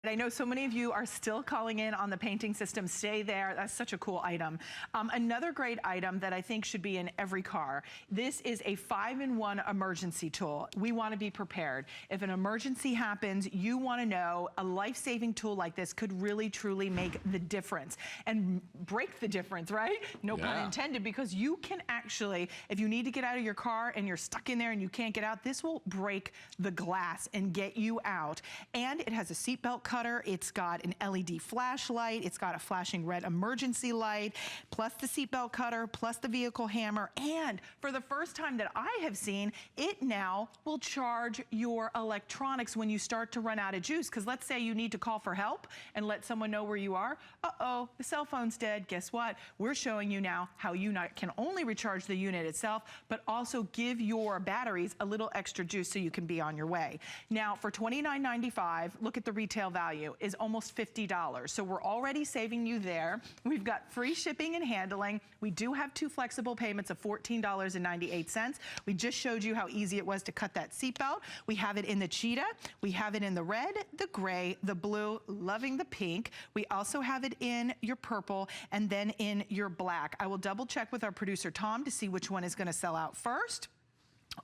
I know so many of you are still calling in on the painting system. Stay there. That's such a cool item. Another great item that I think should be in every car. This is a 5-in-1 emergency tool. We want to be prepared. If an emergency happens, you want to know a life-saving tool like this could really, truly make the difference and break the difference, right? No pun intended, because you can actually, if you need to get out of your car and you're stuck in there and you can't get out, this will break the glass and get you out. And it has a seatbelt cutter, it's got an LED flashlight, it's got a flashing red emergency light, plus the seatbelt cutter, plus the vehicle hammer, and for the first time that I have seen, it now will charge your electronics when you start to run out of juice. Because let's say you need to call for help and let someone know where you are. Uh-oh, the cell phone's dead. Guess what? We're showing you now how you not can only recharge the unit itself, but also give your batteries a little extra juice so you can be on your way. Now, for $29.95, look at the retail value is almost $50. So we're already saving you there. We've got free shipping and handling. We do have 2 flexible payments of $14.98. We just showed you how easy it was to cut that seatbelt. We have it in the cheetah. We have it in the red, the gray, the blue, loving the pink. We also have it in your purple and then in your black. I will double check with our producer Tom to see which one is going to sell out first.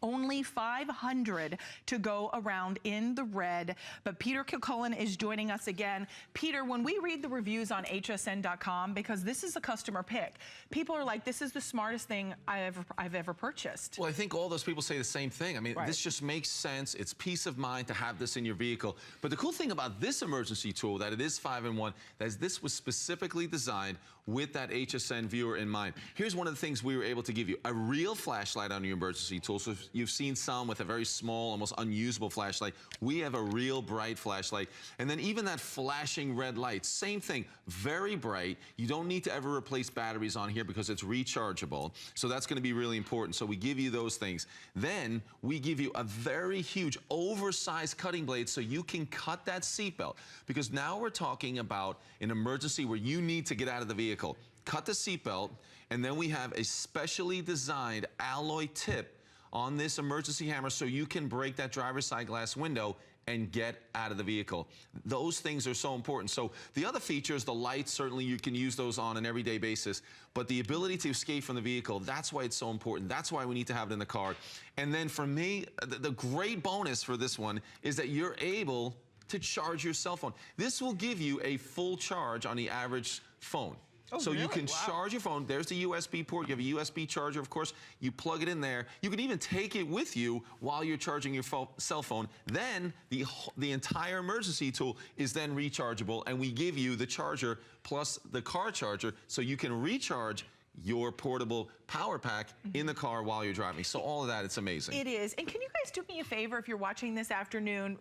Only 500 to go around in the red, but Peter Kilcullen is joining us again. Peter, when we read the reviews on hsn.com, because this is a customer pick, people are like, this is the smartest thing I've ever purchased. Well, I think all those people say the same thing. I mean, this just makes sense. It's peace of mind to have this in your vehicle. But the cool thing about this emergency tool, that it is 5-in-1, that is this was specifically designed with that HSN viewer in mind. Here's one of the things we were able to give you, a real flashlight on your emergency tool. So if you've seen some with a very small, almost unusable flashlight, we have a real bright flashlight. And then even that flashing red light, same thing, very bright. You don't need to ever replace batteries on here because it's rechargeable. So that's going to be really important. So we give you those things. Then we give you a very huge oversized cutting blade so you can cut that seatbelt, because now we're talking about an emergency where you need to get out of the vehicle. Cut the seatbelt, and then we have a specially designed alloy tip on this emergency hammer so you can break that driver's side glass window and get out of the vehicle. Those things are so important. So the other features, the lights, certainly you can use those on an everyday basis, but the ability to escape from the vehicle, that's why it's so important. That's why we need to have it in the car. And then for me, the great bonus for this one is that you're able to charge your cell phone. This will give you a full charge on the average phone. Oh, so really? You can charge your phone. There's the USB port. You have a USB charger, of course. You plug it in there. You can even take it with you while you're charging your cell phone. Then the entire emergency tool is then rechargeable, and we give you the charger plus the car charger so you can recharge your portable power pack in the car while you're driving. So all of that, it's amazing. It is. And can you guys do me a favor if you're watching this afternoon?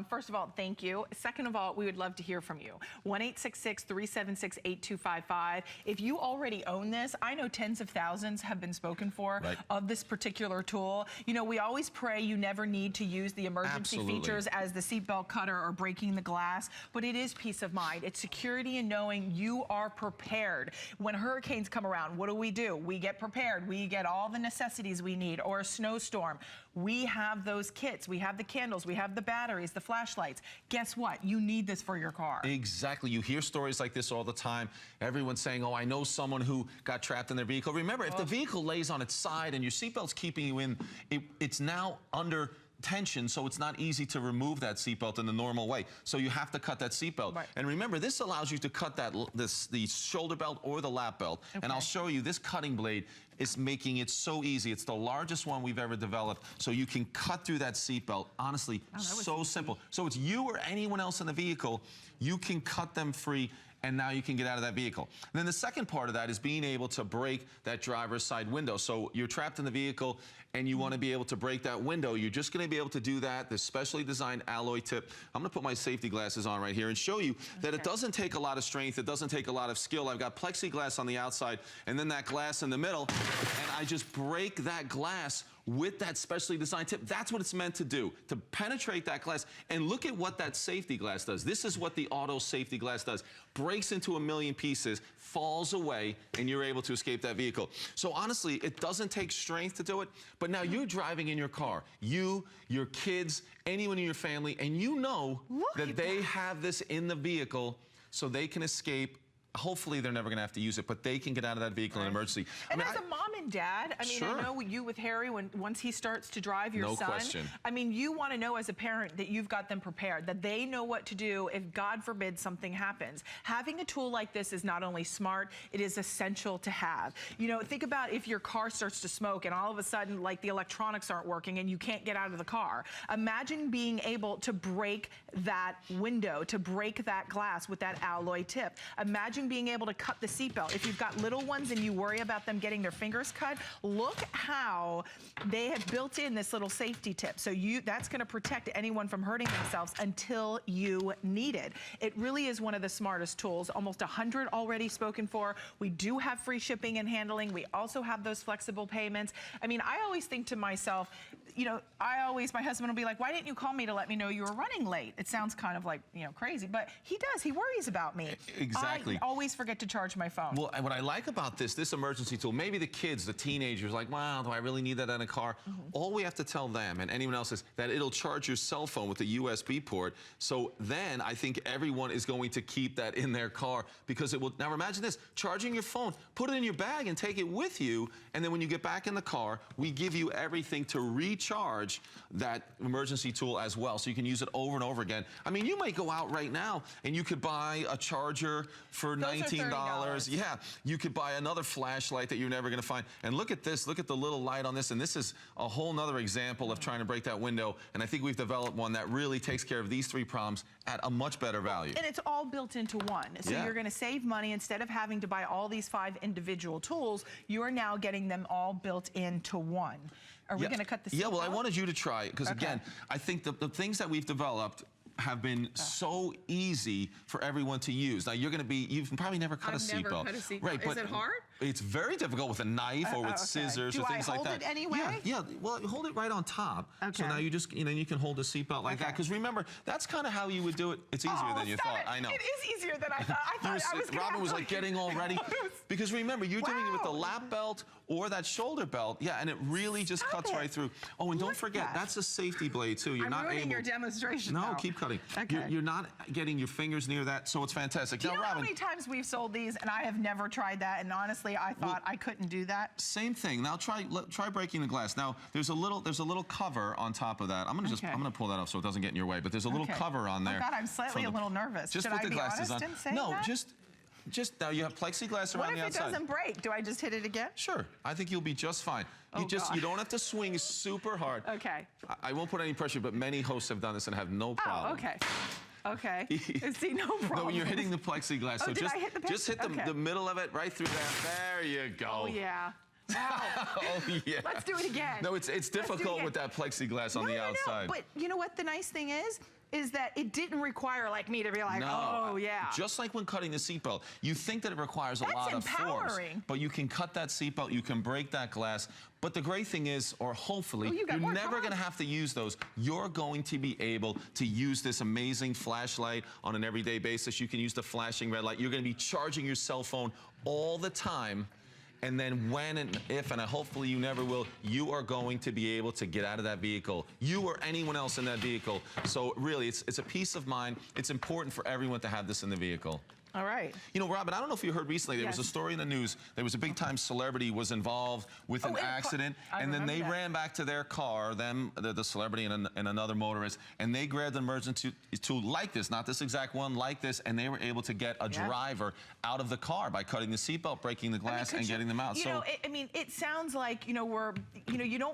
First of all, thank you. Second of all, we would love to hear from you. 1-866-376-8255. If you already own this, I know tens of thousands have been spoken for of this particular tool. You know, we always pray you never need to use the emergency features as the seatbelt cutter or breaking the glass, but it is peace of mind. It's security in knowing you are prepared. When hurricanes come around, what do? We get prepared. We get all the necessities we need, or a snowstorm. We have those kits. We have the candles. We have the batteries, the flashlights. Guess what? You need this for your car. Exactly. You hear stories like this all the time. Everyone's saying, oh, I know someone who got trapped in their vehicle. Remember, if the vehicle lays on its side and your seatbelt's keeping you in, it's now under tension, so it's not easy to remove that seatbelt in the normal way. So you have to cut that seatbelt. And remember, this allows you to cut the shoulder belt or the lap belt. And I'll show you, this cutting blade is making it so easy. It's the largest one we've ever developed, so you can cut through that seatbelt. Honestly, so simple. So it's you or anyone else in the vehicle, you can cut them free, and now you can get out of that vehicle. And then the second part of that is being able to break that driver's side window. So you're trapped in the vehicle and you want to be able to break that window. You're just going to be able to do that. The specially designed alloy tip. I'm going to put my safety glasses on right here and show you that it doesn't take a lot of strength. It doesn't take a lot of skill. I've got plexiglass on the outside and then that glass in the middle. and I just break that glass with that specially designed tip. That's what it's meant to do, to penetrate that glass. And look at what that safety glass does. This is what the auto safety glass does. Breaks into a million pieces, falls away, and you're able to escape that vehicle. So honestly, it doesn't take strength to do it, but now you're driving in your car. You, your kids, anyone in your family, and you know that they have this in the vehicle so they can escape. Hopefully they're never going to have to use it, but they can get out of that vehicle in an emergency. And as a mom and dad, I mean, I know you with Harry, once he starts to drive your son, question. I mean, you want to know as a parent that you've got them prepared, that they know what to do if, God forbid, something happens. Having a tool like this is not only smart, it is essential to have. You know, think about if your car starts to smoke and all of a sudden, like, the electronics aren't working and you can't get out of the car. Imagine being able to break that window, to break that glass with that alloy tip. Imagine being able to cut the seatbelt. If you've got little ones and you worry about them getting their fingers cut, look how they have built in this little safety tip. So that's going to protect anyone from hurting themselves until you need it. It really is one of the smartest tools. Almost 100 already spoken for. We do have free shipping and handling. We also have those flexible payments. I mean, I always think to myself, you know, my husband will be like, why didn't you call me to let me know you were running late? It sounds kind of like, you know, crazy, but he does. He worries about me. Exactly. I always forget to charge my phone. Well, what I like about this emergency tool, maybe the kids, the teenagers, like, wow, do I really need that in a car? All we have to tell them and anyone else is that it'll charge your cell phone with the USB port. So then I think everyone is going to keep that in their car because it will. Now imagine this, charging your phone, put it in your bag and take it with you. And then when you get back in the car, we give you everything to recharge that emergency tool as well. So you can use it over and over again. I mean, you might go out right now and you could buy a charger for $19. Yeah, you could buy another flashlight that you're never going to find. And look at this. Look at the little light on this. And this is a whole nother example of trying to break that window. And I think we've developed one that really takes care of these three problems at a much better value. And it's all built into one. So you're going to save money. Instead of having to buy all these 5 individual tools, you are now getting them all built into one. Are we going to cut the seatbelt? Yeah, well, I wanted you to try it because, again, I think the things that we've developed have been so easy for everyone to use. Now you've probably never cut a seatbelt. I've never cut a seatbelt. Right, is it hard? It's very difficult with a knife or with scissors or things like that. Do I hold it anyway? Yeah, well, hold it right on top. Okay. So now you just, you can hold a seatbelt like that. Because remember, that's kind of how you would do it. It's easier than you thought. I know. It is easier than I thought. I was Robin was like getting all ready. Because remember, you're doing it with the lap belt or that shoulder belt. Yeah, and it really just cuts right through. Oh, and don't forget, that's a safety blade too. You're not ruining your demonstration. No, keep cutting. Okay. You're not getting your fingers near that, so it's fantastic. Do you now, know Robin, how many times we've sold these and I have never tried that, and honestly I thought I couldn't do that? Same thing. Now try breaking the glass. Now there's a little cover on top I'm gonna pull that off so it doesn't get in your way, but there's a little cover on there. Oh God, I'm slightly a little nervous. Just Should put I the be glasses honest on. and say No, that? just now you have plexiglass around the outside. What if it doesn't break? Do I just hit it again? Sure. I think you'll be just fine. You don't have to swing super hard. Okay. I won't put any pressure, but many hosts have done this and have no problem. Oh, okay. Okay. See, no problem. No, when you're hitting the plexiglass. Oh, So did I hit the just hit the middle of it right through there. There you go. Oh, yeah. Wow. Oh, yeah. Let's do it again. No, it's difficult with that plexiglass on the outside. But you know what the nice thing is that it didn't require like me to be like, oh yeah. Just like when cutting the seatbelt, you think that it requires a lot of force, but you can cut that seatbelt, you can break that glass. But the great thing is, or hopefully, you're never going to have to use those. You're going to be able to use this amazing flashlight on an everyday basis. You can use the flashing red light. You're going to be charging your cell phone all the time. And then when and if, and hopefully you never will, you are going to be able to get out of that vehicle. You or anyone else in that vehicle. So really, it's a peace of mind. It's important for everyone to have this in the vehicle. All right. You know, Robin, I don't know if you heard recently, there was a story in the news. There was a big-time celebrity was involved with an accident, and then they ran back to their car, the celebrity and another motorist, and they grabbed an emergency tool like this, not this exact one, like this, and they were able to get a driver out of the car by cutting the seatbelt, breaking the glass, and getting them out. You know, I mean, it sounds like, you don't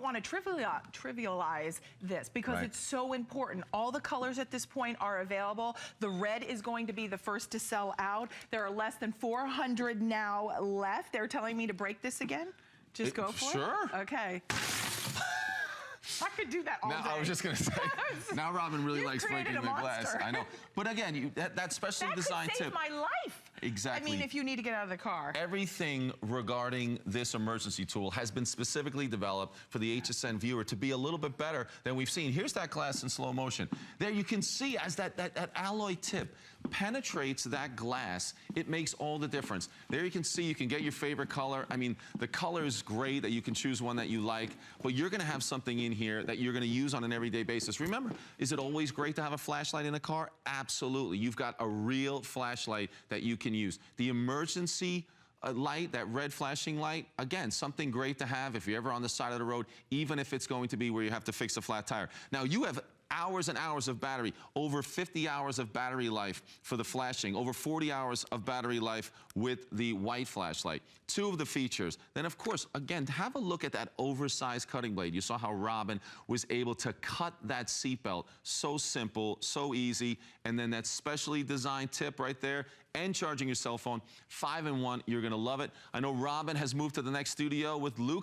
want to trivialize this because it's so important. All the colors at this point are available. The red is going to be the first to sell out. There are less than 400 now left. They're telling me to break this again. Just go for it. Sure. Okay. I could do that all day. I was just going to say, now Robin really likes breaking the glass. I know. But again, that specially designed tip. That could save my life. Exactly. I mean, if you need to get out of the car. Everything regarding this emergency tool has been specifically developed for the HSN viewer to be a little bit better than we've seen. Here's that glass in slow motion. There you can see as that alloy tip penetrates that glass, it makes all the difference. There you can see you can get your favorite color. I mean, the color is great that you can choose one that you like, but you're gonna have something in here that you're gonna use on an everyday basis. Remember, is it always great to have a flashlight in a car? Absolutely. You've got a real flashlight that you can use. The emergency light, that red flashing light, again, something great to have if you're ever on the side of the road, even if it's going to be where you have to fix a flat tire. Now, you have hours and hours of battery, over 50 hours of battery life for the flashing, over 40 hours of battery life with the white flashlight. Two of the features. Then, of course, again, have a look at that oversized cutting blade. You saw how Robin was able to cut that seatbelt. So simple, so easy. And then that specially designed tip right there, and charging your cell phone. 5-in-1, you're gonna love it. I know Robin has moved to the next studio with Luke.